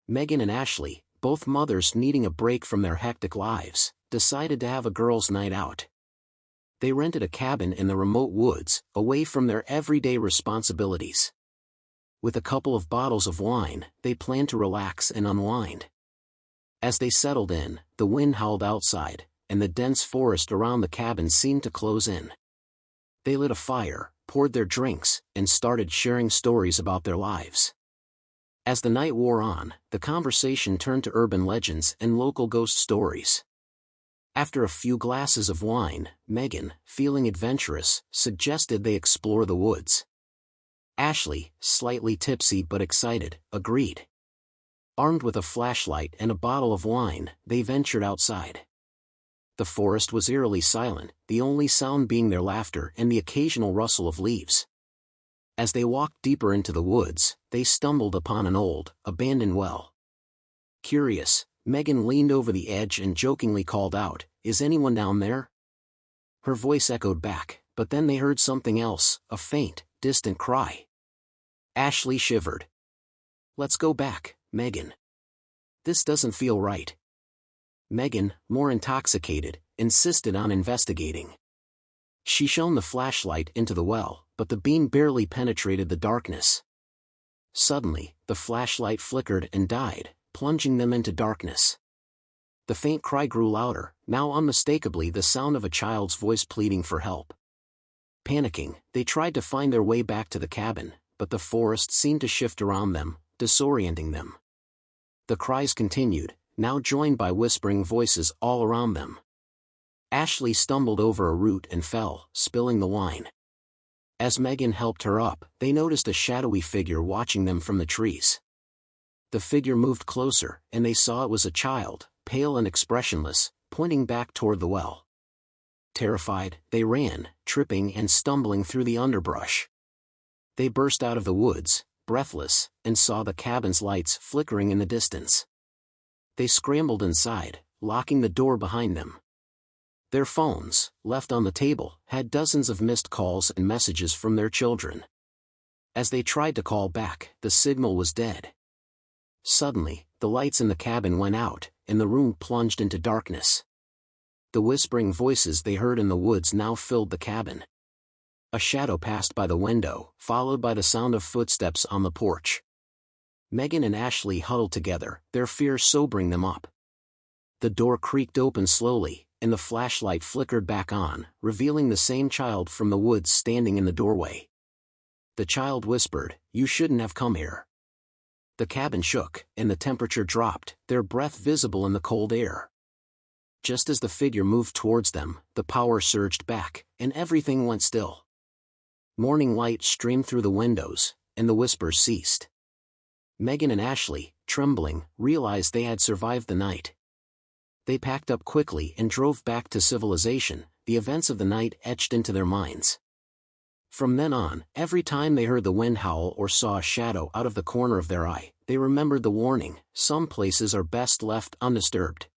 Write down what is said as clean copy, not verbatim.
Megan and Ashley, both mothers needing a break from their hectic lives, decided to have a girls' night out. They rented a cabin in the remote woods, away from their everyday responsibilities. With a couple of bottles of wine, they planned to relax and unwind. As they settled in, the wind howled outside, and the dense forest around the cabin seemed to close in. They lit a fire, poured their drinks, and started sharing stories about their lives. As the night wore on, the conversation turned to urban legends and local ghost stories. After a few glasses of wine, Megan, feeling adventurous, suggested they explore the woods. Ashley, slightly tipsy but excited, agreed. Armed with a flashlight and a bottle of wine, they ventured outside. The forest was eerily silent, the only sound being their laughter and the occasional rustle of leaves. As they walked deeper into the woods, they stumbled upon an old, abandoned well. Curious, Megan leaned over the edge and jokingly called out, "Is anyone down there?" Her voice echoed back, but then they heard something else, a faint, distant cry. Ashley shivered. "Let's go back, Megan. This doesn't feel right." Megan, more intoxicated, insisted on investigating. She shone the flashlight into the well, but the beam barely penetrated the darkness. Suddenly, the flashlight flickered and died, plunging them into darkness. The faint cry grew louder, now unmistakably the sound of a child's voice pleading for help. Panicking, they tried to find their way back to the cabin, but the forest seemed to shift around them, disorienting them. The cries continued, now joined by whispering voices all around them. Ashley stumbled over a root and fell, spilling the wine. As Megan helped her up, they noticed a shadowy figure watching them from the trees. The figure moved closer, and they saw it was a child, pale and expressionless, pointing back toward the well. Terrified, they ran, tripping and stumbling through the underbrush. They burst out of the woods, breathless, and saw the cabin's lights flickering in the distance. They scrambled inside, locking the door behind them. Their phones, left on the table, had dozens of missed calls and messages from their children. As they tried to call back, the signal was dead. Suddenly, the lights in the cabin went out, and the room plunged into darkness. The whispering voices they heard in the woods now filled the cabin. A shadow passed by the window, followed by the sound of footsteps on the porch. Megan and Ashley huddled together, their fear sobering them up. The door creaked open slowly, and the flashlight flickered back on, revealing the same child from the woods standing in the doorway. The child whispered, "You shouldn't have come here." The cabin shook, and the temperature dropped, their breath visible in the cold air. Just as the figure moved towards them, the power surged back, and everything went still. Morning light streamed through the windows, and the whispers ceased. Megan and Ashley, trembling, realized they had survived the night. They packed up quickly and drove back to civilization, the events of the night etched into their minds. From then on, every time they heard the wind howl or saw a shadow out of the corner of their eye, they remembered the warning: some places are best left undisturbed.